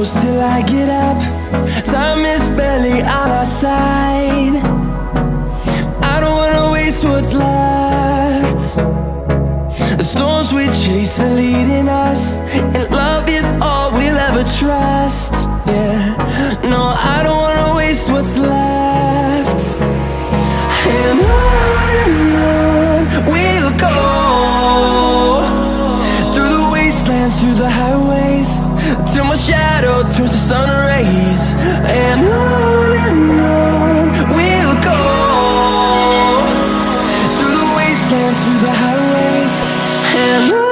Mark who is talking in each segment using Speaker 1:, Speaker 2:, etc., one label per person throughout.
Speaker 1: close till I get up. Time is barely on our side. I don't wanna waste what's left. The storms we chase are leading us, and love is all we'll ever trust. Yeah, no, I don't wanna waste what's left. And on we'll go, through the wastelands, through the highways, till my shadow turns to sun rays. And on we'll go, through the wastelands, through the highways, and on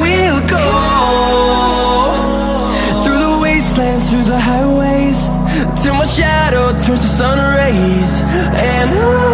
Speaker 1: we'll go. Through the highways, till my shadow turns to sun rays. And on